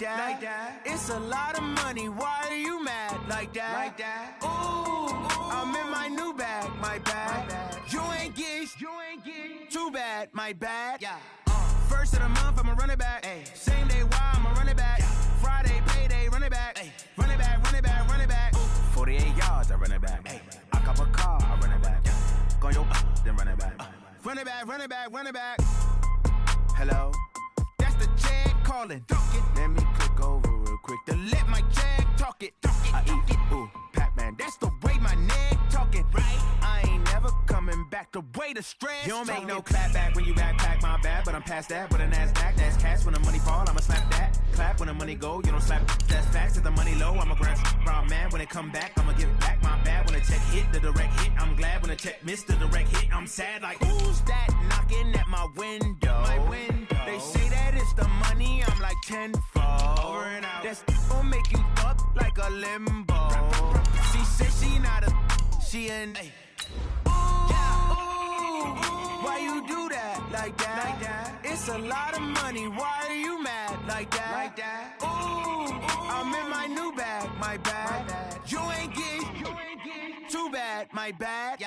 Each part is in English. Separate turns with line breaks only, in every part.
that. It's a lot of money, why are you mad like that? Ooh, I'm in my new bag, my bad. You ain't getting too bad, my bad. First of the month, I'ma run it back. Same day, why I'ma run it back. Friday, payday, run it back. Run it back, run it back, run it back. 48 yards, I run it back. I cop a car, I run it back. Go your then run it back. Run it back, run it back, run it back. Hello? That's the check calling. Let me click over real quick to let my check talk it. I eat it, ooh, Pac-Man. That's the way my neck talking. I ain't never coming back the way the stress. You don't make no clap back when you backpack, my bad. But I'm past that with a NASDAQ. That's cash when the money fall, I'ma slap that. Clap when the money go, you don't slap. That's facts. If the money low, I'ma grab brown man. When it come back, I'ma give back my bad. When the check hit, the direct hit. I'm glad when the check missed the direct hit. I'm sad like, who's that knocking at my window? My window. They say that it's the money, I'm like tenfold. Over and out. That's gon' make you up like a limbo. She said she not a, she an why you do that like that? It's a lot of money, why are you mad like that? Ooh, I'm in my new bag, my bad. You ain't getting too bad, my bad.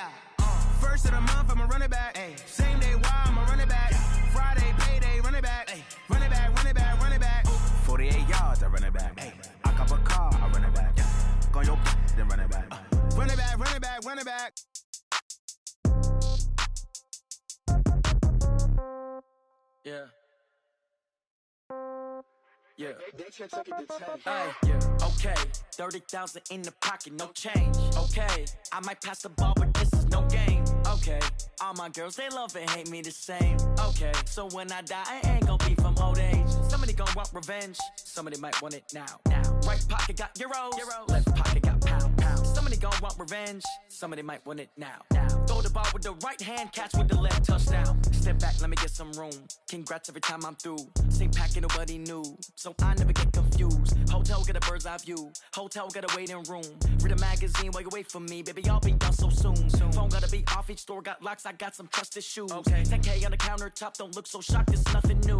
First of the month, I'ma run it back. Same day, why I'ma run it back. Friday, payday, run it back. Run it back, run it back, run it back. 48 yards, I run it back. I cop a car, I run it back. Go your then run it back. Run it back, run it back, run it back.
Yeah. Yeah.
Okay, 30,000 in the pocket, no change. Okay, I might pass the ball, but this is no game. Okay, all my girls, they love and hate me the same. Okay, so when I die, I ain't gon' be from old age. Somebody gon' want revenge, somebody might want it now. Right pocket got euros, left pocket got pound. Somebody gon' want revenge, somebody might want it now. Throw the ball with the right hand, catch with the left, touchdown. Step back, let me get some room. Congrats every time I'm through. Same packet, nobody knew, so I never get confused. Hotel got a bird's eye view, hotel got a waiting room. Read a magazine while you wait for me, baby, I'll be done so soon. Phone gotta be off, each store got locks, I got some trusted shoes. 10K on the countertop, don't look so shocked, it's nothing new.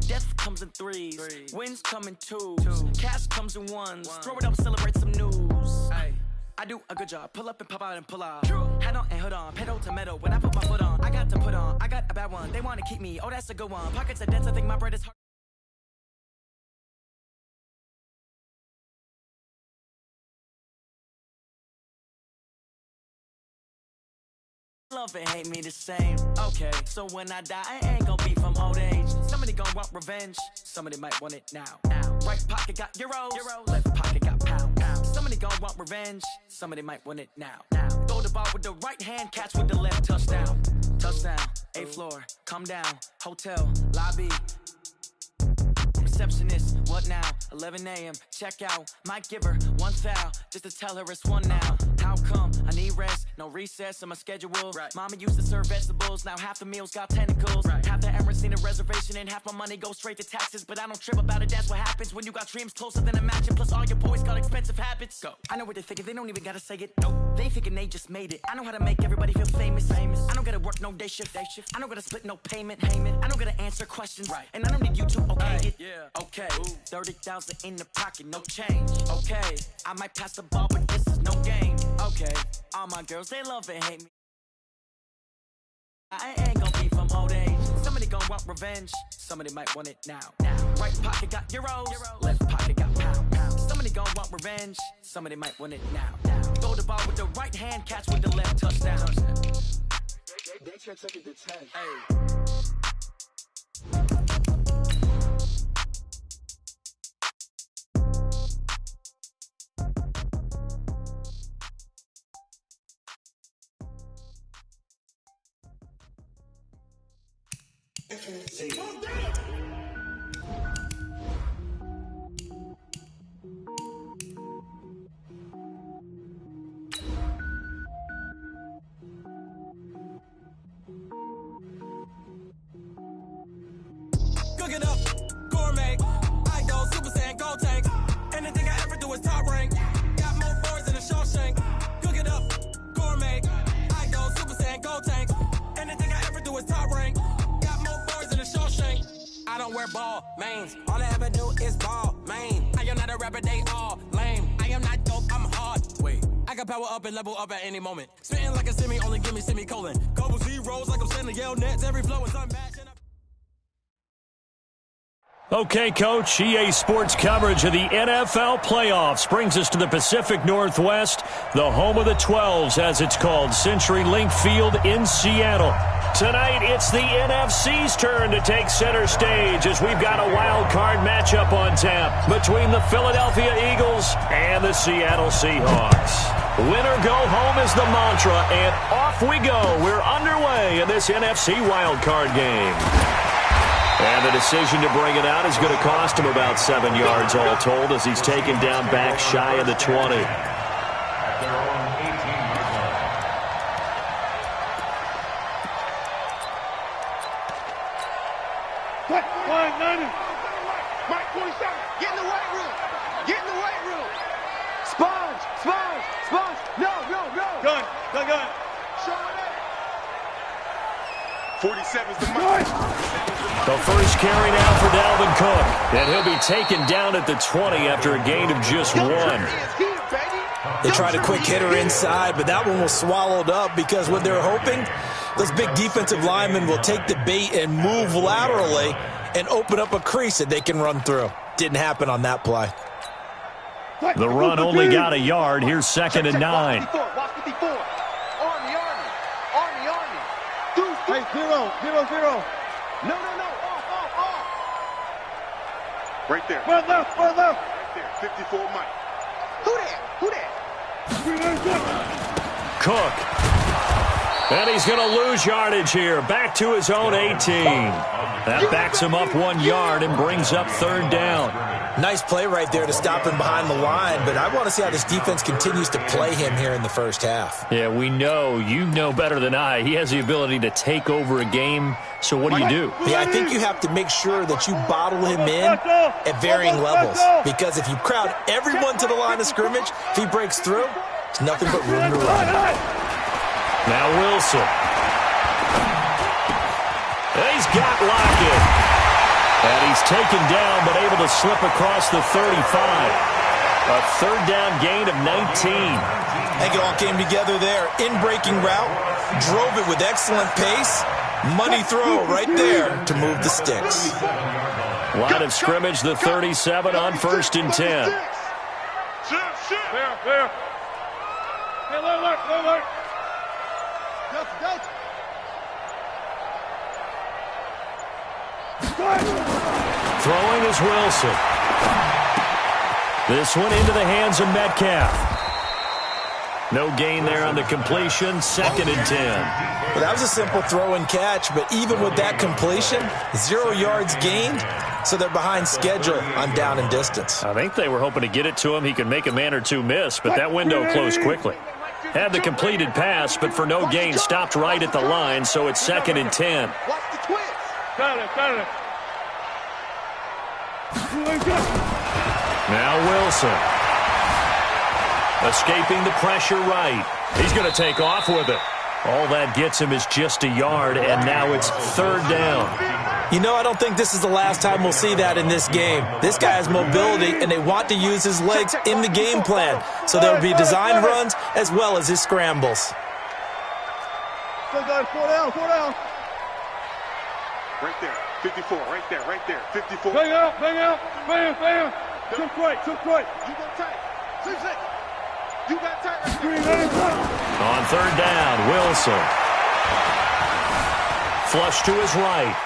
Death comes in threes, wins come in twos, cash comes in ones. Throw it up, celebrate some news. I do a good job, pull up and pop out and pull off. Head on and hood on, pedal to metal. When I put my foot on, I got to put on. I got a bad one, they wanna keep me, oh that's a good one. Pockets are dense, I think my bread is hard. Love and hate me the same. Okay, so when I die, I ain't gon' be from old age. Somebody gon' want revenge, somebody might want it now. Right pocket got euros, left pocket got pound. Somebody gon' want revenge, somebody might want it now. Throw the ball with the right hand, catch with the left, touchdown. Touchdown, 8th floor, come down, hotel, lobby. Receptionist, what now? 11 a.m. Check out. Might give her one foul just to tell her it's one now. How come? I need rest, no recess in my schedule. Mama used to serve vegetables, now half the meals got tentacles. Half the errands need a reservation and half my money goes straight to taxes. But I don't trip about it, that's what happens when you got dreams closer than a mansion. Plus all your boys got expensive habits. Go. I know what they're thinking, they don't even gotta say it. Nope. They thinking they just made it. I know how to make everybody feel famous. I don't gotta work no day shift. I don't gotta split no payment. I don't gotta answer questions. And I don't need you to okay it. Okay, 30,000 in the pocket, no change. Okay, I might pass the ball, but this is no game. Okay, all my girls, they love and hate me. I ain't gon' be from old age. Somebody gon' want revenge, somebody might want it now. Right pocket got euros, left pocket got pound. Somebody gon' want revenge, somebody might want it now. Throw the ball with the right hand, catch with the left, touchdown.
They can't take it to 10.
Cook it up, gourmet. I go Super Saiyan, go tank. Anything I ever do is top rank. Got more boards than a Shawshank. Cook it up, gourmet. I go Super Saiyan, go tank. Anything I ever do is top rank. Got more boards than a Shawshank. I don't wear ball mains. All I ever do is ball, man. lane. I am not a rapper, they all lame. I am not dope, I'm hard. Wait, I can power up and level up at any moment. Spitting like a semi, only give me semicolon. Couple zeros like I'm sending yell nets. Every flow is unmatched.
Okay, Coach, EA Sports coverage of the NFL playoffs brings us to the Pacific Northwest, the home of the 12s, as it's called, CenturyLink Field in Seattle. Tonight, it's the NFC's turn to take center stage as we've got a wild card matchup on tap between the Philadelphia Eagles and the Seattle Seahawks. Win or go home is the mantra, and off we go. We're underway in this NFC wild card game. And the decision to bring it out is going to cost him about 7 yards all told as he's taken down back shy of the 20.
Mike 47, get in the weight room. Get in the weight room. Sponge. No. Gun. Show it up. 47's the mark.
The first carry now for Dalvin Cook. And he'll be taken down at the 20 after a gain of just 1.
They tried a quick hitter inside, but that one was swallowed up because what they're hoping, those big defensive linemen will take the bait and move laterally and open up a crease that they can run through. Didn't happen on that play.
The run only got a yard. Here's 2nd and 9.
Watch 54. Army. Hey, 0. No. Off. Right there. Right left. Right there. 54 Mike. Who that?
Cook. And he's going to lose yardage here. Back to his own 18. That backs him up 1 yard and brings up 3rd down.
Nice play right there to stop him behind the line, but I want to see how this defense continues to play him here in the first half.
Yeah, we know. You know better than I. He has the ability to take over a game. So what do?
Yeah, I think you have to make sure that you bottle him in at varying levels. Because if you crowd everyone to the line of scrimmage, if he breaks through, it's nothing but room to run.
Now Wilson. He's got Lockett. And he's taken down but able to slip across the 35. A 3rd down gain of 19.
I think it all came together there. In-breaking route, drove it with excellent pace. Money throw right there to move the sticks.
Line of scrimmage, the 37 on 1st and 10.
There. Hey, look.
Throwing is Wilson. This one into the hands of Metcalf. No gain there on the completion. 2nd and 10.
Well, that was a simple throw and catch, but even with that completion, 0 yards gained, so they're behind schedule on down and distance.
I think they were hoping to get it to him. He could make a man or two miss, but that window closed quickly. Had the completed pass, but for no gain, stopped right at the line, so it's 2nd and 10.
Watch the twins. Got it.
Now Wilson. Escaping the pressure right. He's going to take off with it. All that gets him is just a yard, and now it's 3rd down.
You know, I don't think this is the last time we'll see that in this game. This guy has mobility, and they want to use his legs in the game plan. So there will be design runs as well as his scrambles.
4 down. Right there. 54, right there. 54. Bang out. Took right. You go tight. 6. You got tight right there.
On 3rd down, Wilson. Flush to his right.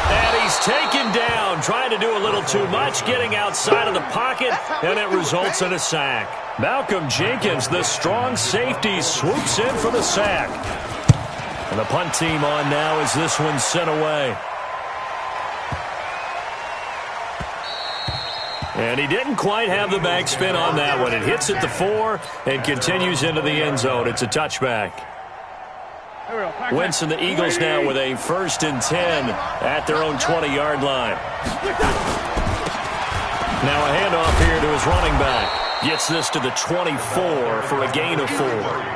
And he's taken down, trying to do a little too much, getting outside of the pocket, and it results in a sack. Malcolm Jenkins, the strong safety, swoops in for the sack. And the punt team on now as this one's sent away. And he didn't quite have the backspin on that one. It hits at the 4 and continues into the end zone. It's a touchback. Wentz and the Eagles now with a 1st and 10 at their own 20-yard line. Now a handoff here to his running back. Gets this to the 24 for a gain of 4.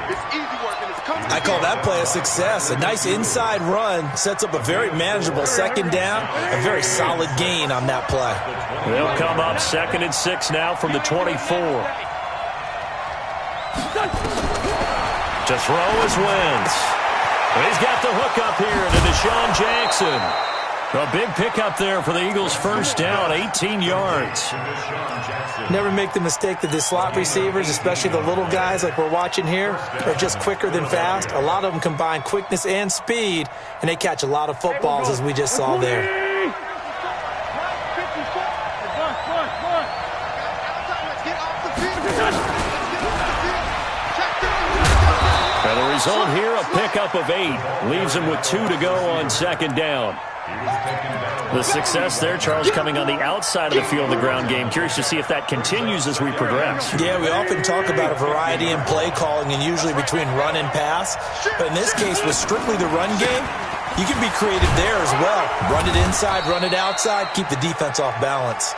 It's easy work in this
I call that play a success. A nice inside run sets up a very manageable second down, a very solid gain on that play.
They'll come up 2nd and 6 now from the 24. To throw is Wentz. He's got the hook up here to Deshaun Jackson. A big pickup there for the Eagles' first down, 18 yards.
Never make the mistake that the slot receivers, especially the little guys like we're watching here, are just quicker than fast. A lot of them combine quickness and speed, and they catch a lot of footballs, as we just saw there.
And the result here, a pickup of 8. Leaves him with 2 to go on 2nd down. The success there, Charles, coming on the outside of the field, the ground game. Curious to see if that continues as we progress.
Yeah, we often talk about a variety in play calling and usually between run and pass. But in this case, with strictly the run game, you can be creative there as well. Run it inside, run it outside, keep the defense off balance.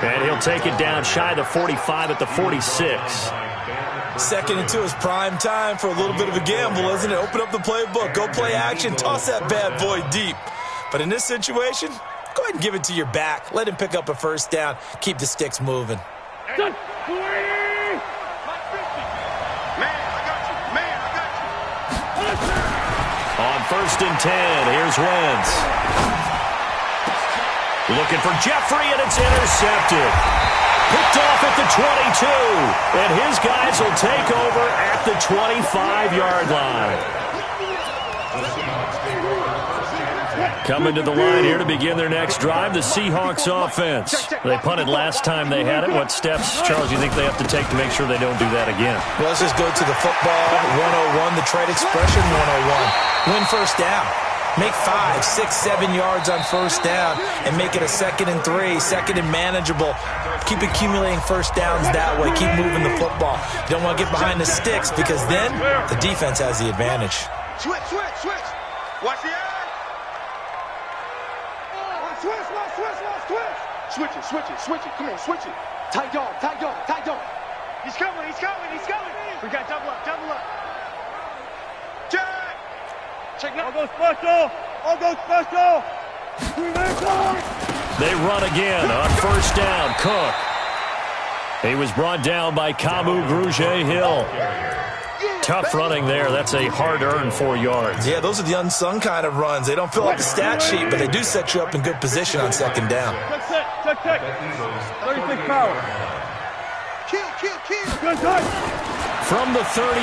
And he'll take it down shy of the 45 at the 46.
2nd and 2 is prime time for a little bit of a gamble, isn't it? Open up the playbook, go play action, toss that bad boy deep. But in this situation, go ahead and give it to your back. Let him pick up a first down. Keep the sticks moving.
Man, I got you.
On 1st and 10, here's Wentz. Looking for Jeffrey, and it's intercepted. Picked off at the 22, and his guys will take over at the 25-yard line. Coming to the line here to begin their next drive, the Seahawks offense. They punted last time they had it. What steps, Charles, do you think they have to take to make sure they don't do that again?
Well, let's just go to the football 101, the trade expression 101. Win first down. Make 5, 6, 7 yards on first down and make it a 2nd and 3, 2nd and manageable. Keep accumulating first downs that way. Keep moving the football. You don't want to get behind the sticks because then the defense has the advantage.
Switch. Watch the eye. Switch it. Come on, switch it. Tight dog. He's coming. We got double up. Jack! Check now. I'll go special.
They run again on first down. Cook. He was brought down by Kamu Grugier-Hill. Tough running there. That's a hard-earned 4 yards.
Yeah, those are the unsung kind of runs. They don't fill out the stat sheet, but they do set you up in good position on 2nd down.
Check. 36 power. Kill.
From the 38,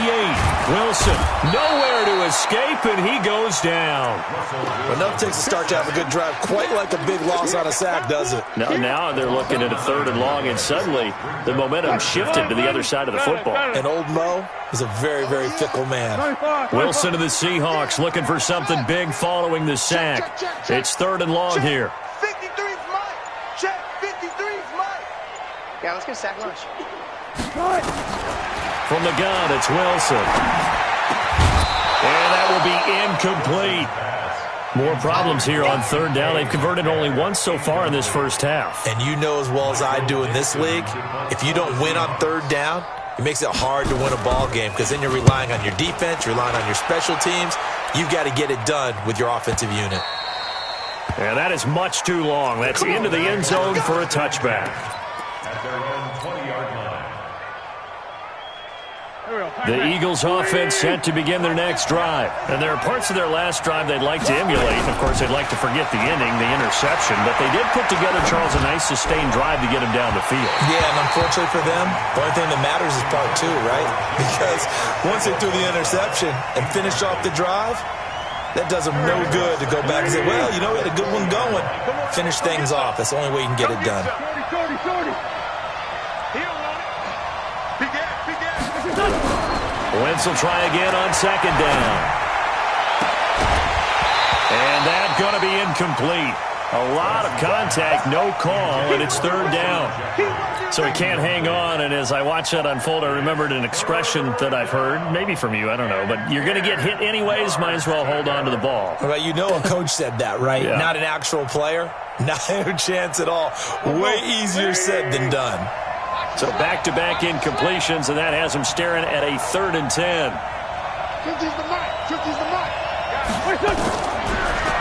Wilson nowhere to escape, and he goes down.
Enough takes a start to have a good drive, quite like a big loss on a sack, does it?
Now they're looking at a 3rd and long, and suddenly the momentum shifted to the other side of the football.
And old Mo is a very, very fickle man.
Wilson and the Seahawks looking for something big following the sack. It's 3rd and long here.
53's Mike. Check. 53's Mike. Yeah, let's get sack lunch.
From the gun, it's Wilson. And that will be incomplete. More problems here on 3rd down. They've converted only once so far in this first half.
And you know as well as I do in this league, if you don't win on 3rd down, it makes it hard to win a ball game because then you're relying on your defense, you're relying on your special teams. You've got to get it done with your offensive unit.
And that is much too long. That's into the end zone for a touchback. The Eagles offense set to begin their next drive. And there are parts of their last drive they'd like to emulate. Of course, they'd like to forget the inning, the interception. But they did put together, Charles, a nice sustained drive to get him down the field.
Yeah, and unfortunately for them, the only thing that matters is part 2, right? Because once they threw the interception and finished off the drive, that does them no good to go back and say, well, we had a good one going. Finish things off. That's the only way you can get it done.
Wentz will try again on 2nd down. And that's going to be incomplete. A lot of contact, no call, and it's 3rd down. So he can't hang on, and as I watch that unfold, I remembered an expression that I've heard, maybe from you, I don't know, but you're going to get hit anyways, might as well hold on to the ball.
Well, a coach said that, right? Yeah. Not an actual player. Not a chance at all. Way easier said than done.
So back-to-back incompletions, and that has him staring at a 3rd and 10.
50's the mark. 50's the mark.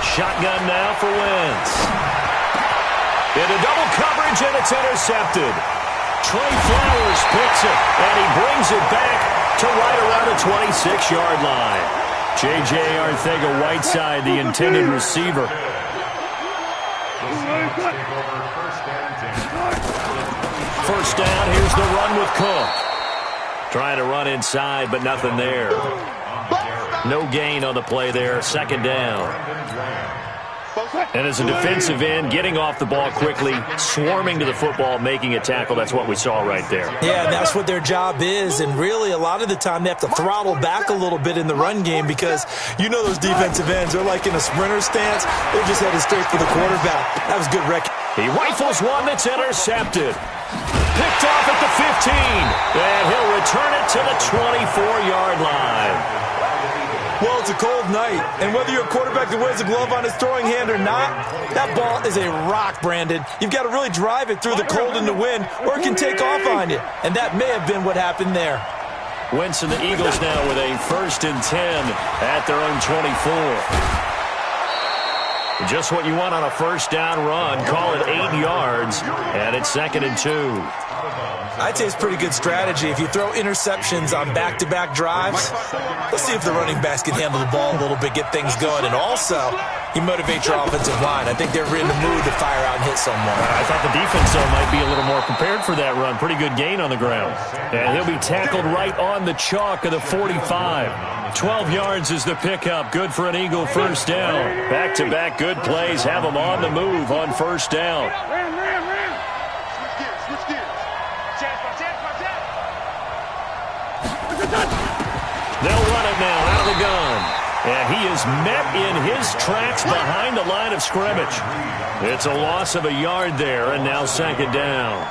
Shotgun now for Wentz. Into double coverage, and it's intercepted. Trey Flowers picks it, and he brings it back to right around the 26-yard line. J.J. Arcega-Whiteside, the intended receiver. First down, here's the run with Cook. Trying to run inside, but nothing there. No gain on the play there, second down. And as a defensive end, getting off the ball quickly, swarming to the football, making a tackle, that's what we saw right there.
Yeah, and that's what their job is, and really a lot of the time they have to throttle back a little bit in the run game because you know those defensive ends, they're like in a sprinter stance. They're just headed straight for the quarterback. That was good rec.
He rifles one that's intercepted. Picked off at the 15, and he'll return it to the 24-yard line.
Well, it's a cold night, and whether you're a quarterback that wears a glove on his throwing hand or not, that ball is a rock, Brandon. You've got to really drive it through the cold and the wind, or it can take off on you, and that may have been what happened there.
Wentz and the Eagles now with a 1st and 10 at their own 24. Just what you want on a first down run. Call it 8 yards, and it's 2nd and 2.
I'd say it's pretty good strategy. If you throw interceptions on back-to-back drives, let's see if the running backs can handle the ball a little bit, get things going, and also you motivate your offensive line. I think they're in the mood to fire out and hit someone.
I thought the defense, though, might be a little more prepared for that run. Pretty good gain on the ground. And he'll be tackled right on the chalk of the 45. 12 yards is the pickup. Good for an Eagle first down. Back-to-back good plays have them on the move on first down. They'll run it now out of the gun. And he is met in his tracks behind the line of scrimmage. It's a loss of a yard there, and now 2nd down.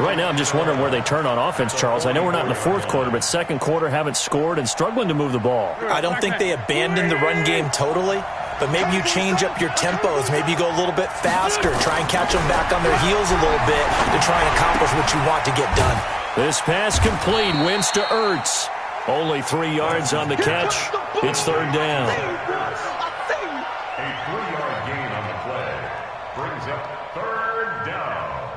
Right now I'm just wondering where they turn on offense, Charles. I know we're not in the 4th quarter, but 2nd quarter haven't scored and struggling to move the ball.
I don't think they abandoned the run game totally, but maybe you change up your tempos. Maybe you go a little bit faster, try and catch them back on their heels a little bit to try and accomplish what you want to get done.
This pass complete. Wentz to Ertz. Only 3 yards on the catch. It's 3rd down.
A 3-yard gain on the play brings up 3rd down.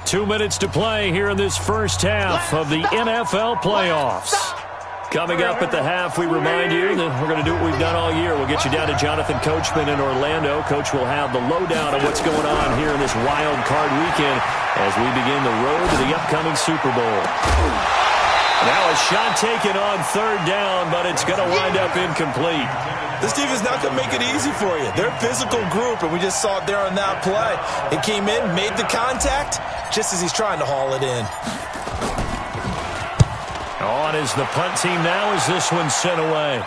2 minutes to play here in this first half of the NFL playoffs. Coming up at the half, we remind you that we're going to do what we've done all year. We'll get you down to Jonathan Coachman in Orlando. Coach will have the lowdown on what's going on here in this wild card weekend as we begin the road to the upcoming Super Bowl. Now a shot taken on 3rd down, but it's going to wind up incomplete.
This team is not going to make it easy for you. They're a physical group, and we just saw it there on that play. It came in, made the contact, just as he's trying to haul it in.
On is the punt team now as this one's sent away.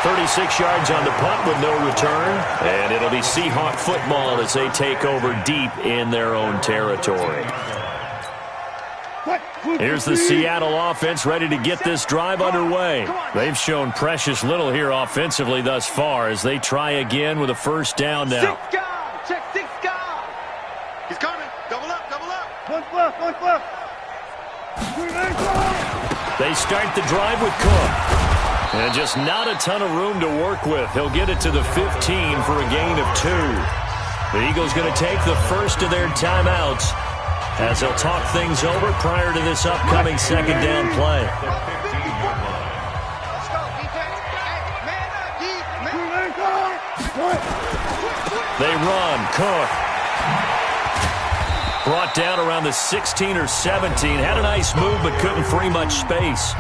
36 yards on the punt with no return. And it'll be Seahawk football as they take over deep in their own territory. Here's the Seattle offense ready to get this drive underway. They've shown precious little here offensively thus far as they try again with a first down now.
Check 6 guard. He's coming. Double up, double up. One flip.
They start the drive with Cook. And just not a ton of room to work with. He'll get it to the 15 for a gain of 2. The Eagles going to take the first of their timeouts as they'll talk things over prior to this upcoming 2nd down play. They run. Cook. Brought down around the 16 or 17. Had a nice move, but couldn't free much space.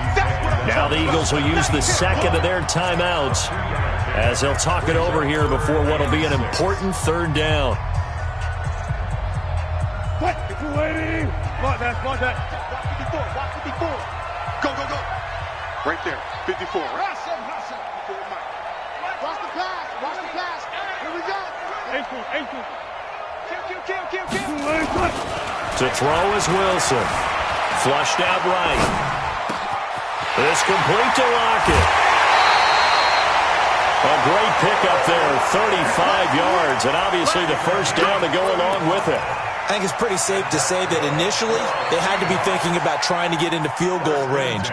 Now the Eagles will use the 2nd of their timeouts as they'll talk it over here before what will be an important 3rd down.
Spot that. 54. Go. Right there. 54. Watch the pass. Here we go. Ankle. Kill.
To throw is Wilson. Flushed out right. It's complete to Lockett. A great pickup there, 35 yards, and obviously the first down to go along with it.
I think it's pretty safe to say that initially they had to be thinking about trying to get into field goal range.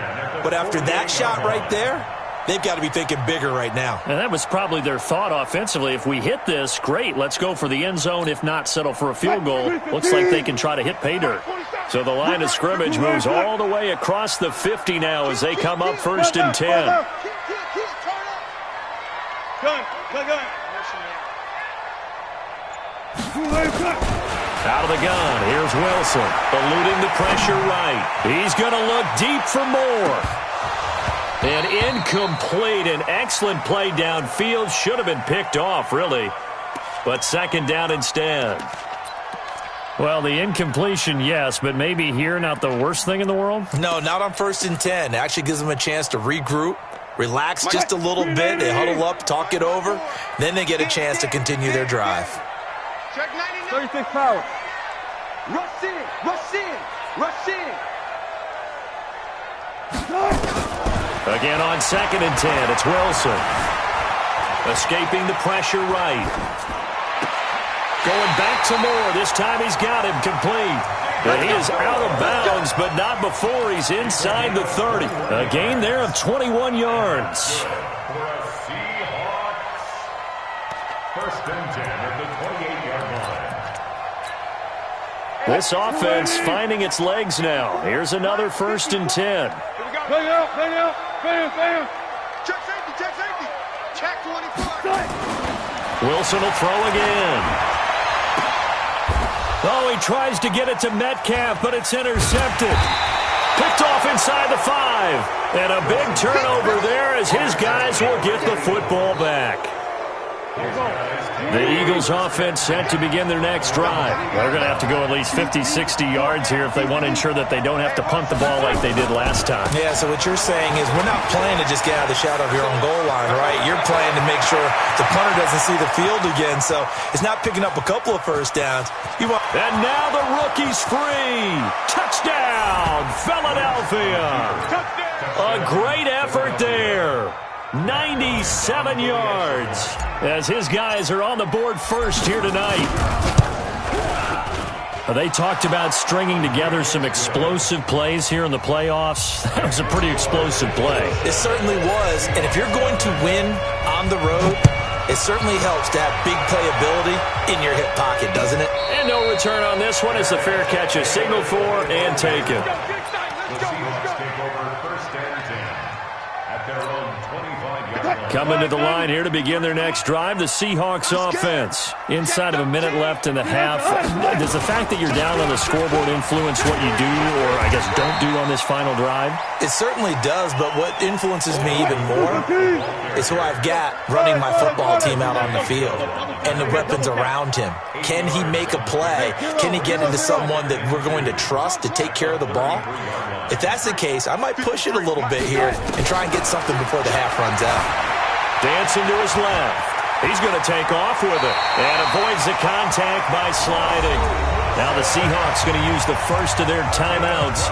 But after that shot right there, they've got to be thinking bigger right now.
And that was probably their thought offensively. If we hit this, great, let's go for the end zone. If not, settle for a field goal. Looks like they can try to hit pay dirt. So the line of scrimmage moves all the way across the 50 now as they come up 1st and 10. Out of the gun, here's Wilson, eluding the pressure right. He's going to look deep for more. And incomplete, an excellent play downfield. Should have been picked off, really. But 2nd down instead. Well, the incompletion, yes, but maybe here not the worst thing in the world?
No, not on 1st and 10. It actually gives them a chance to regroup, relax just a little bit. They huddle up, talk it over. Then they get a chance to continue their drive.
36 power. Rush in, rush in, rush in.
Again on 2nd and 10, it's Wilson. Escaping the pressure right. Going back to Moore. This time he's got him complete. And he is out of bounds, but not before he's inside the 30. A gain there of 21 yards.
First and 10 at the 28-yard line.
This offense finding its legs now. Here's another 1st and 10.
Bang out, bang out, bang, bang. Check safety, check safety. Check 24.
Wilson will throw again. Oh, he tries to get it to Metcalf, but it's intercepted. Picked off inside the 5. And a big turnover there as his guys will get the football back. The Eagles offense set to begin their next drive. They're going to have to go at least 50, 60 yards here if they want to ensure that they don't have to punt the ball like they did last time.
Yeah, so what you're saying is we're not playing to just get out of the shadow of your own goal line, right? You're playing to make sure the punter doesn't see the field again, so it's not picking up a couple of first downs.
And now the rookie's free. Touchdown, Philadelphia. A great effort there. 97 yards as his guys are on the board first here tonight. They talked about stringing together some explosive plays here in the playoffs. That was a pretty explosive play.
It certainly was, and if you're going to win on the road, it certainly helps to have big playability in your hip pocket, doesn't it?
And no return on this one as the fair catch is signaled for and taken.
The Seahawks take over 1st and 10 at their own 25-yard line.
Coming to the line here to begin their next drive, the Seahawks offense. Inside of a minute left in the half. Does the fact that you're down on the scoreboard influence what you do or, I guess, don't do on this final drive?
It certainly does, but what influences me even more is who I've got running my football team out on the field and the weapons around him. Can he make a play? Can he get into someone that we're going to trust to take care of the ball? If that's the case, I might push it a little bit here and try and get something before the half runs out.
Dancing to his left. He's going to take off with it and avoids the contact by sliding. Now the Seahawks going to use the first of their timeouts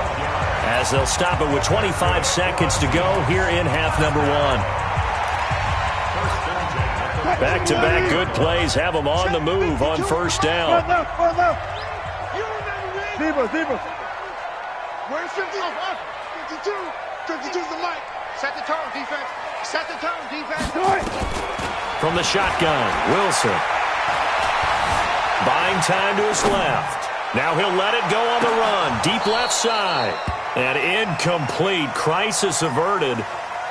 as they'll stop it with 25 seconds to go here in half number 1. Back-to-back good plays have them on the move on 1st down.
Zebra. Where's 50? 52. 52's the mic. Set the tone, defense. Set the tone, defense.
From the shotgun, Wilson. Buying time to his left. Now he'll let it go on the run. Deep left side. And incomplete. Crisis averted.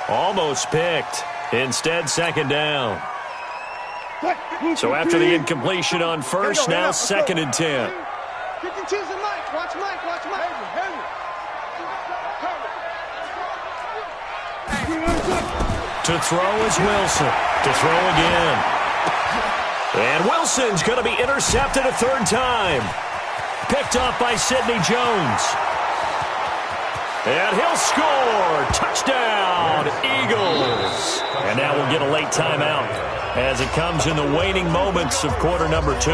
Almost picked. Instead, 2nd down. So after the incompletion on 1st, now 2nd and 10.
52's the mic. Watch Mike. Watch Mike.
To throw is Wilson. To throw again. And Wilson's going to be intercepted a 3rd time. Picked off by Sidney Jones. And he'll score. Touchdown, Eagles. And now we'll get a late timeout as it comes in the waning moments of quarter number 2.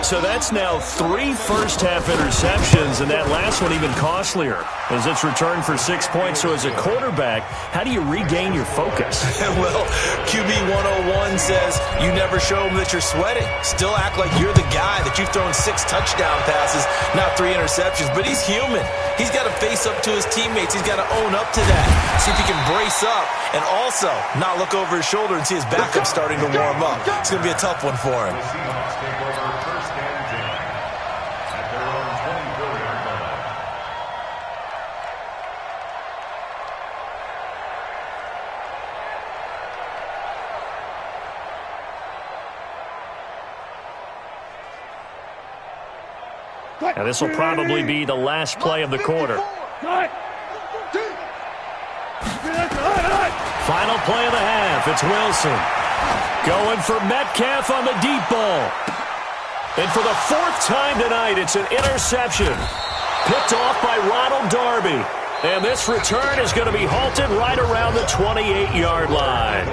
So that's now 3 first-half interceptions, and that last one even costlier as it's returned for 6 points. So as a quarterback, how do you regain your focus?
Well, QB 101 says you never show them that you're sweating. Still act like you're the guy, that you've thrown 6 touchdown passes, not 3 interceptions. But he's human. He's got to face up to his teammates. He's got to own up to that. See if he can brace up and also not look over his shoulder and see his backup starting to warm up. It's going to be a tough one for him.
The Seahawks take over first and 10 at their own 24-yard line.
Now this will probably be the last play of the quarter. Final play of the half. It's Wilson. Going for Metcalf on the deep ball. And for the 4th time tonight, it's an interception. Picked off by Ronald Darby. And this return is going to be halted right around the 28-yard line.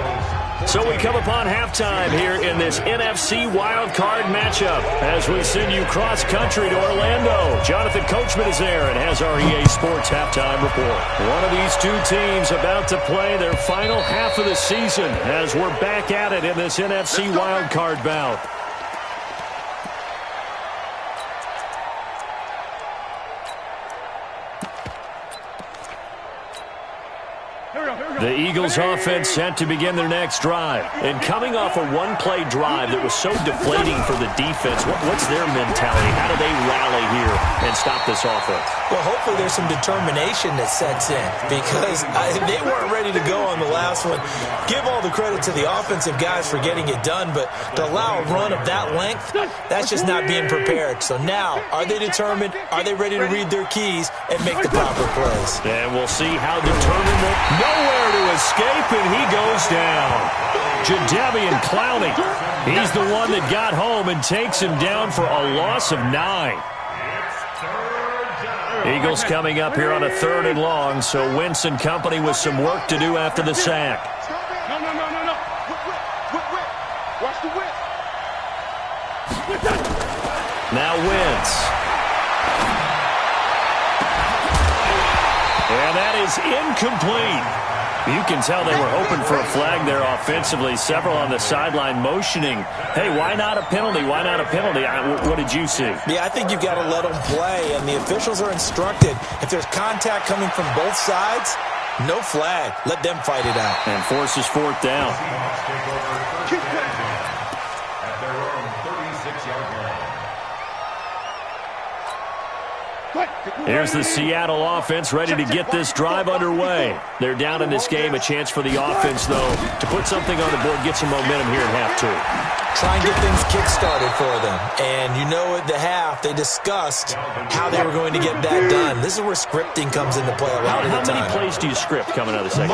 So we come upon halftime here in this NFC wildcard matchup as we send you cross-country to Orlando. Jonathan Coachman is there and has our EA Sports halftime report. One of these two teams about to play their final half of the season as we're back at it in this NFC wildcard bout. The Eagles offense set to begin their next drive. And coming off a one-play drive that was so deflating for the defense, what's their mentality? How do they rally here and stop this offense?
Well, hopefully there's some determination that sets in because they weren't ready to go on the last one. Give all the credit to the offensive guys for getting it done, but to allow a run of that length, that's just not being prepared. So now, are they determined? Are they ready to read their keys and make the proper plays?
And we'll see how determined they are. Nowhere to escape, and he goes down. Jadeveon Clowney, he's the one that got home and takes him down for a loss of 9. Eagles coming up here on a 3rd and long, so Wentz and company with some work to do after the sack.
No. Watch the whip.
Now Wentz. And that is incomplete. You can tell they were hoping for a flag there offensively. Several on the sideline motioning, hey, why not a penalty? Why not a penalty? What did you see?
Yeah, I think you've got to let them play, and the officials are instructed. If there's contact coming from both sides, no flag. Let them fight it out.
And forces 4th down.
Keep at their own 36-yard line.
Here's the Seattle offense ready to get this drive underway. They're down in this game. A chance for the offense, though, to put something on the board, get some momentum here in half 2.
Try and get things kick-started for them. And you know at the half, they discussed how they were going to get that done. This is where scripting comes into play a lot of the time.
How many plays do you script coming out of the second?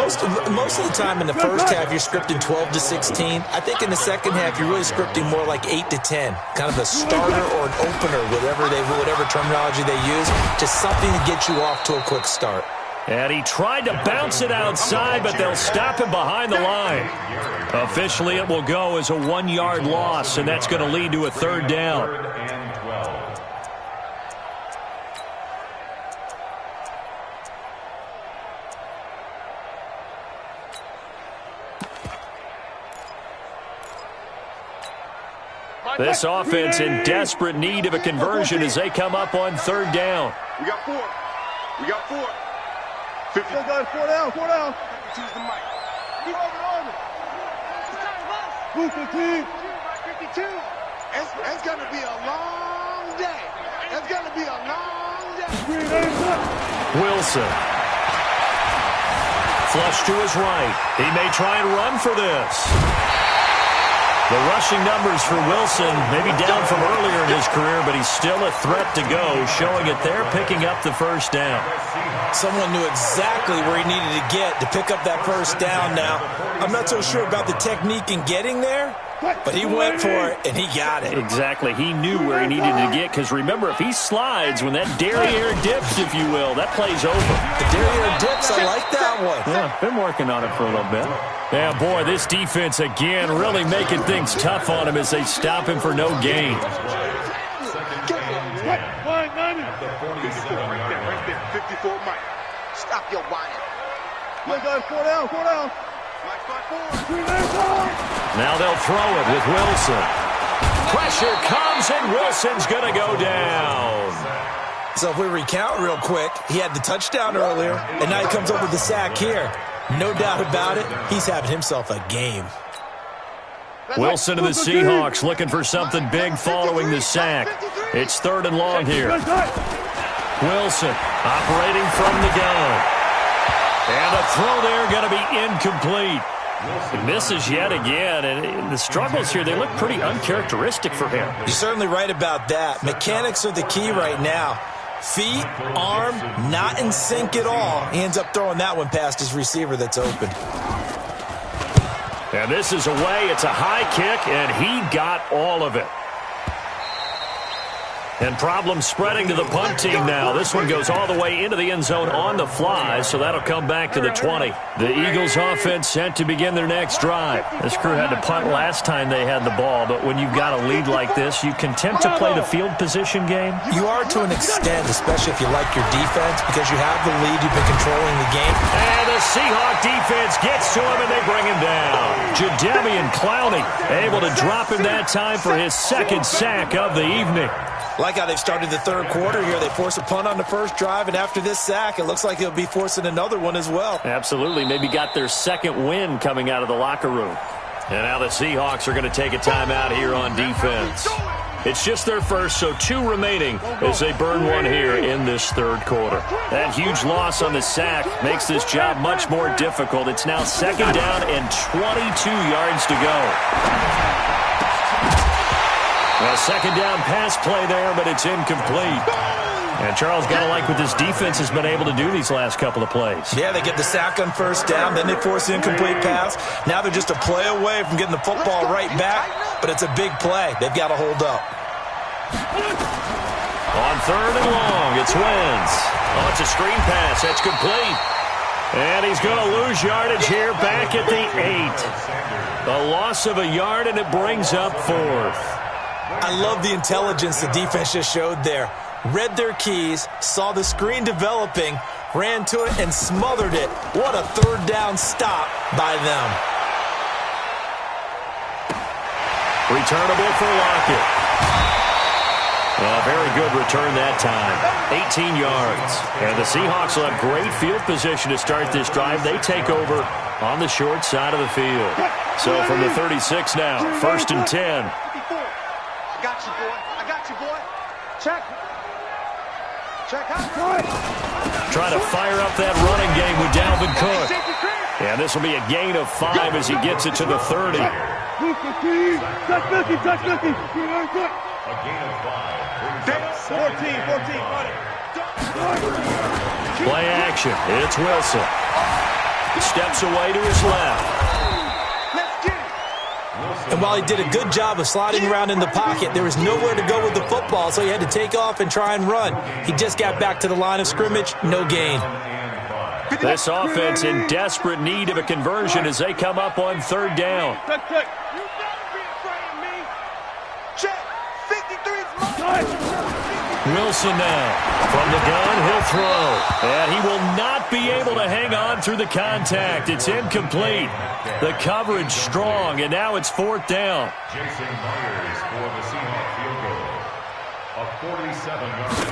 Most of the time in the first half, you're scripting 12 to 16. I think in the second half, you're really scripting more like 8 to 10. Kind of a starter or an opener, whatever terminology they use. Just something to get you off to a quick start.
And he tried to bounce it outside, but they'll stop him behind the line. Officially, it will go as a 1-yard loss, and that's going to lead to a 3rd down.
3rd and 12.
This offense in desperate need of a conversion as they come up on 3rd down.
We got 4. We got 4. 50. Still got 4 down. 4 down. Choose the mic. Over. Blue 15. 52. It's going to be a long day. It's going to be a long day.
Wilson. Flush to his right. He may try and run for this. The rushing numbers for Wilson, maybe down from earlier in his career, but he's still a threat to go, showing it there, picking up the 1st down.
Someone knew exactly where he needed to get to pick up that 1st down now. I'm not so sure about the technique in getting there, but he went for it, and he got it.
Exactly. He knew where he needed to get, because remember, if he slides, when that derriere dips, if you will, that play's over.
The derriere dips, I like that one.
Yeah, been working on it for a little bit. Yeah, boy, this defense, again, really making things tough on him as they stop him for no gain.
Stop your whining.
Four down.
Now they'll throw it with Wilson. Pressure comes, and Wilson's going to go down.
So if we recount real quick, he had the touchdown earlier, and now he comes up with the sack here. No doubt about it, he's having himself a game.
Wilson and the Seahawks looking for something big following the sack. It's 3rd and long here. Wilson operating from the gun. And a throw there going to be incomplete. He misses yet again, and the struggles here, they look pretty uncharacteristic for him.
You're certainly right about that. Mechanics are the key right now. Feet, arm, not in sync at all. He ends up throwing that one past his receiver that's open.
And this is away. It's a high kick, and he got all of it. And problems spreading to the punt team now. This one goes all the way into the end zone on the fly, so that'll come back to the 20. The Eagles offense set to begin their next drive. This crew had to punt last time they had the ball, but when you've got a lead like this, you can tempt to play the field position game.
You are to an extent, especially if you like your defense, because you have the lead, you've been controlling the game.
And the Seahawk defense gets to him, and they bring him down. Jadeveon Clowney able to drop him that time for his 2nd sack of the evening.
Like how they've started the 3rd quarter here. They force a punt on the first drive, and after this sack, it looks like they'll be forcing another one as well.
Absolutely. Maybe got their 2nd win coming out of the locker room. And now the Seahawks are going to take a timeout here on defense. It's just their first, so 2 remaining as they burn one here in this 3rd quarter. That huge loss on the sack makes this job much more difficult. It's now 2nd down and 22 yards to go. A 2nd down pass play there, but it's incomplete. And Charles, got to like what this defense has been able to do these last couple of plays.
Yeah, they get the sack on 1st down, then they force the incomplete pass. Now they're just a play away from getting the football right back, but it's a big play. They've got to hold up.
On 3rd and long, it's Wentz. Oh, it's a screen pass. That's complete. And he's going to lose yardage here back at the 8. A loss of a yard, and it brings up 4th.
I love the intelligence the defense just showed there. Read their keys, saw the screen developing, ran to it, and smothered it. What a 3rd down stop by them.
Returnable for Lockett. A very good return that time. 18 yards. And the Seahawks will have great field position to start this drive. They take over on the short side of the field. So from the 36 now, 1st and 10.
I got you, boy. Check.
Trying to fire up that running game with Dalvin Cook. And this will be a gain of 5 as he gets it to the 30.
Touch 50.
A gain of 5.
14.
Play action. It's Wilson. Steps away to his left.
And while he did a good job of sliding around in the pocket, there was nowhere to go with the football, so he had to take off and try and run. He just got back to the line of scrimmage, no gain.
This offense in desperate need of a conversion as they come up on 3rd down. Wilson now. From the gun, he'll throw. And he will not be able to hang on through the contact. It's incomplete. The coverage strong, and now it's 4th down.
Jason Myers for the Seahawks field goal. A 47-yard.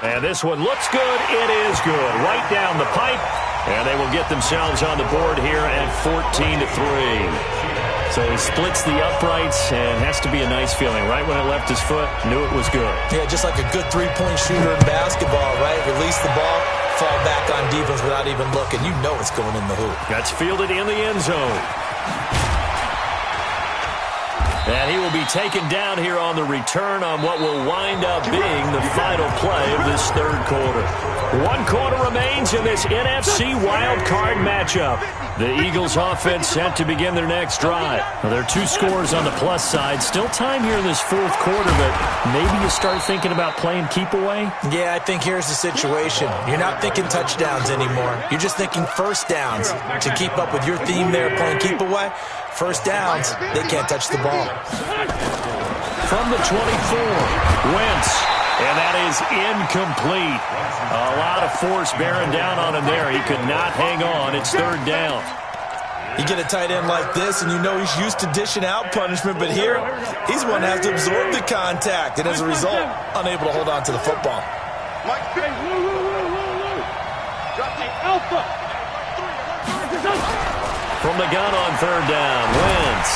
And this one looks good. It is good. Right down the pipe. And they will get themselves on the board here at 14-3. So he splits the uprights, and has to be a nice feeling. Right when it left his foot, knew it was good.
Yeah, just like a good 3-point shooter in basketball, right? Release the ball, fall back on defense without even looking. You know it's going in the hoop.
That's fielded in the end zone. And he will be taken down here on the return on what will wind up being the final play of this 3rd quarter. 1 quarter remains in this NFC wild card matchup. The Eagles offense set to begin their next drive. Now, there are 2 scores on the plus side. Still time here in this 4th quarter, but maybe you start thinking about playing keep away?
Yeah, I think here's the situation. You're not thinking touchdowns anymore. You're just thinking 1st downs. To keep up with your theme there, playing keep away, 1st downs, they can't touch the ball.
From the 24, Wentz And that is incomplete. A lot of force bearing down on him there. He could not hang on. It's third down.
You get a tight end like this, and you know he's used to dishing out punishment, but here, he's one that has to absorb the contact, and as a result, unable to hold on to the football.
From the gun on third down, Wentz.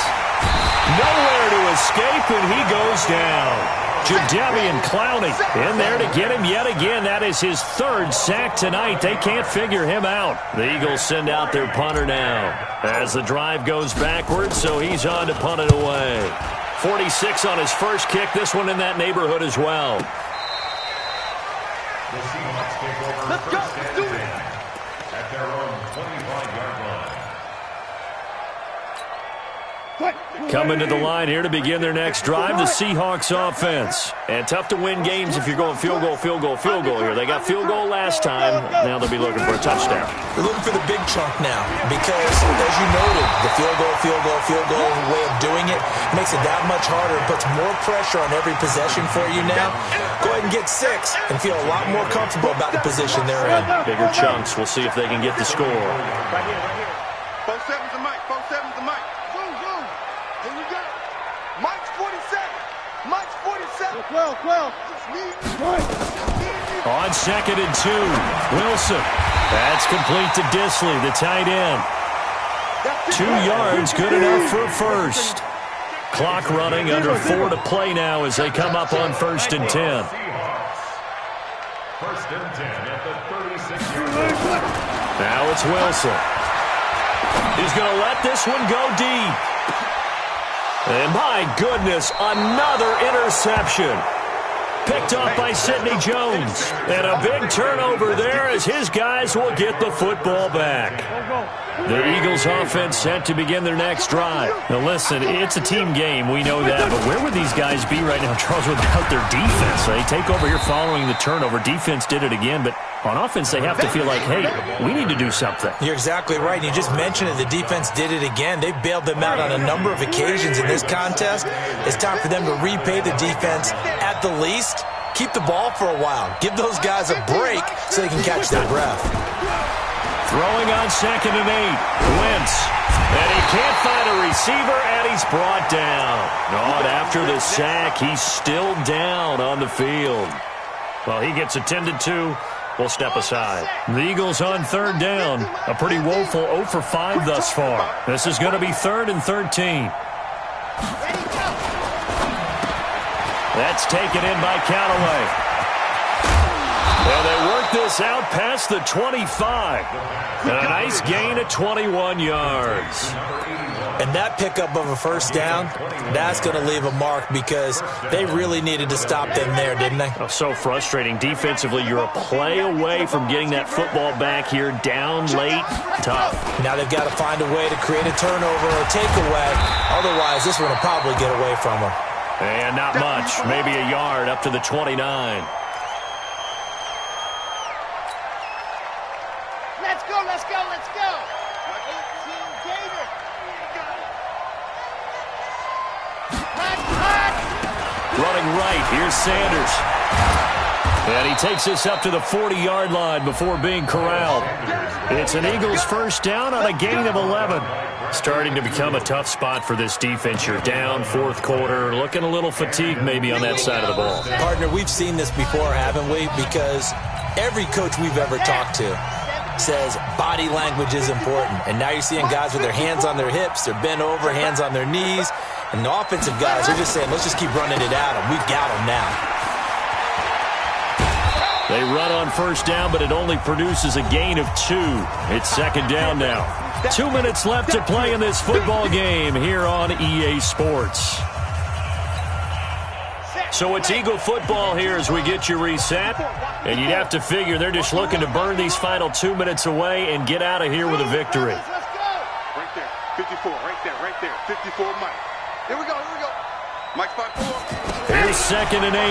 Nowhere to escape, and he goes down. Jadeveon Clowney in there to get him yet again. That is his third sack tonight. They can't figure him out. The Eagles send out their punter now as the drive goes backwards, so he's on to punt it away. 46 on his first kick. This one in that neighborhood as well.
The Seahawks take over first and 10 at their own 25-yard line.
Coming to the line here to begin their next drive, the Seahawks offense. And tough to win games if you're going field goal here. They got field goal last time. Now they'll be looking for a touchdown.
They're looking for the big chunk now because, as you noted, the field goal way of doing it makes it that much harder and puts more pressure on every possession for you now. Go ahead and get 6 and feel a lot more comfortable about the position they're in.
Bigger chunks. We'll see if they can get the score.
Right here. 4-7's the mic. 4-7's the mic. Here we go. Mike's 47. Mike's 47.
12.
On second and 2, Wilson. That's complete to Disley, the tight end. 2 yards, good enough for a first. Clock running, under 4 to play now as they come up on first and 10.
First and 10 at the 36-yard line.
Now it's Wilson. He's going to let this one go deep. And my goodness, another interception. Picked off by Sidney Jones. And a big turnover there as his guys will get the football back. The Eagles offense set to begin their next drive. Now listen, it's a team game, we know that, but where would these guys be right now, Charles, without their defense? They take over here following the turnover. Defense did it again, but on offense they have to feel like, hey, we need to do something.
You're exactly right. You just mentioned it. The defense did it again. They bailed them out on a number of occasions in this contest. It's time for them to repay the defense at the least. Keep the ball for a while. Give those guys a break so they can catch their breath.
Throwing on second and 8. Wentz. And he can't find a receiver, and he's brought down. And after the sack, he's still down on the field. Well, he gets attended to. We'll step aside. The Eagles on third down. A pretty woeful 0 for 5 thus far. This is going to be 3rd and 13. That's taken in by Callaway. And they work this out past the 25. And a nice gain of 21 yards.
And that pickup of a first down, that's going to leave a mark because they really needed to stop them there, didn't they?
Oh, so frustrating. Defensively, you're a play away from getting that football back here. Down late, tough.
Now they've got to find a way to create a turnover or takeaway. Otherwise, this one will probably get away from them.
And not much. Maybe a yard up to the 29.
Let's go. 18 Gator.
Running right, here's Sanders. And he takes us up to the 40-yard line before being corralled. It's an Eagles first down on a gain of 11. Starting to become a tough spot for this defense. You're down, 4th quarter, looking a little fatigued maybe on that side of the ball.
Partner, we've seen this before, haven't we? Because every coach we've ever talked to says body language is important. And now you're seeing guys with their hands on their hips, they're bent over, hands on their knees. And the offensive guys are just saying, let's just keep running it at them. We've got them now.
They run on first down, but it only produces a gain of 2. It's second down now. 2 minutes left to play in this football game here on EA Sports. So it's Eagle football here as we get you reset. And you'd have to figure they're just looking to burn these final 2 minutes away and get out of here with a victory.
Right there. 54. Right there. 54 Mike. Here we go. Mike's 5-4.
Here's second and 8.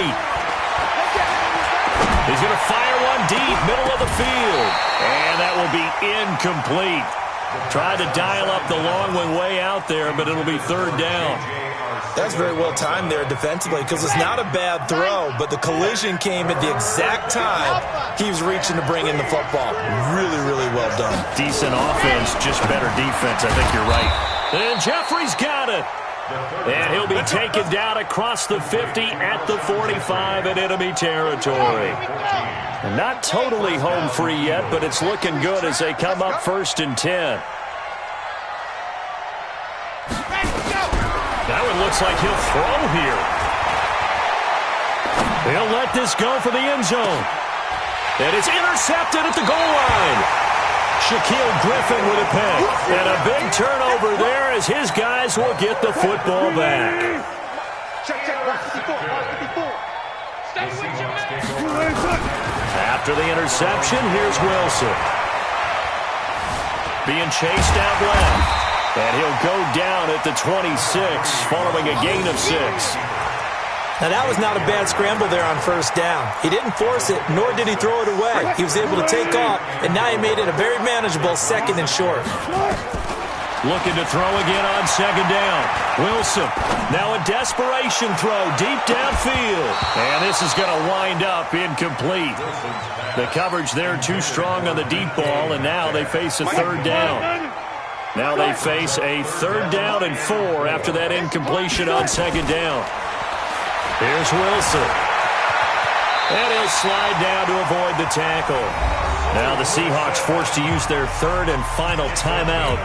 He's going to fire one deep, middle of the field. And that will be incomplete. Tried to dial up the long one way out there, but it'll be third down.
That's very well timed there defensively because it's not a bad throw, but the collision came at the exact time he was reaching to bring in the football. Really, really well done.
Decent offense, just better defense. I think you're right. And Jeffrey's got it. And he'll be taken down across the 50 at the 45 in enemy territory. And not totally home free yet, but it's looking good as they come up 1st and 10. That one looks like he'll throw here. He'll let this go for the end zone. And it's intercepted at the goal line. Shaquille Griffin with a pick. And a big turnover there as his guys will get the football back. After the interception, here's Wilson. Being chased out left. And he'll go down at the 26 following a gain of 6.
Now, that was not a bad scramble there on 1st down. He didn't force it, nor did he throw it away. He was able to take off, and now he made it a very manageable 2nd and short.
Looking to throw again on 2nd down. Wilson, now a desperation throw deep downfield. And this is going to wind up incomplete. The coverage there too strong on the deep ball, and now they face a 3rd down. Now they face a 3rd down and 4 after that incompletion on 2nd down. Here's Wilson. And he'll slide down to avoid the tackle. Now the Seahawks forced to use their 3rd and final timeout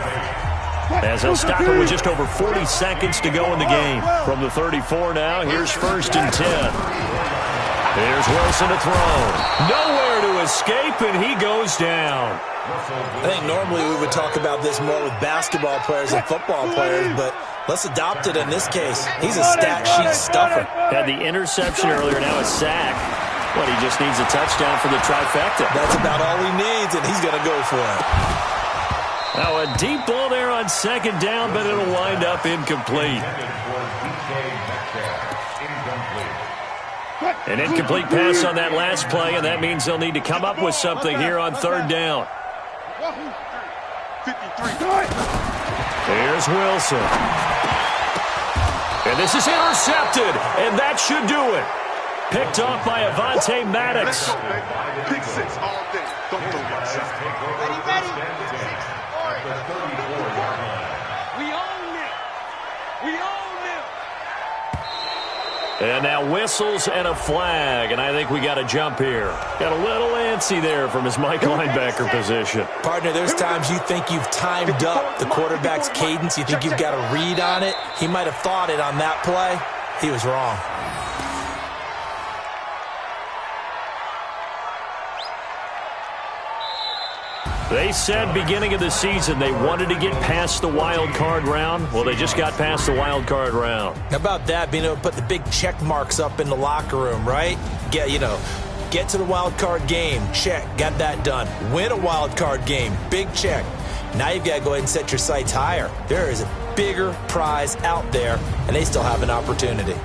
as they'll stop it with just over 40 seconds to go in the game. From the 34 now, here's 1st and 10. Here's Wilson to throw. Nowhere to escape, and he goes down.
I think normally we would talk about this more with basketball players and football players, but let's adopt it in this case. He's a stat sheet stuffer.
Had the interception earlier, now a sack. But he just needs a touchdown for the trifecta.
That's about all he needs, and he's going to go for it.
Now a deep ball there on 2nd down, but it'll wind up incomplete. An incomplete pass on that last play, and that means they'll need to come up with something here on 3rd down. Here's Wilson. And this is intercepted, and that should do it. Picked off by Avonte Maddox.
Pick 6 all day. Don't throw that shot.
Ready.
We own it. We own it.
And now whistles and a flag, and I think we got a jump here. Got a little antsy there from his Mike linebacker position.
Partner, there's times you think you've timed up the quarterback's cadence. You think you've got a read on it. He might have thought it on that play. He was wrong.
They said beginning of the season they wanted to get past the wild card round. Well, they just got past the wild card round.
How about that, being able to put the big check marks up in the locker room, right? Get to the wild card game, check, got that done. Win a wild card game, big check. Now you've got to go ahead and set your sights higher. There is a bigger prize out there, and they still have an opportunity.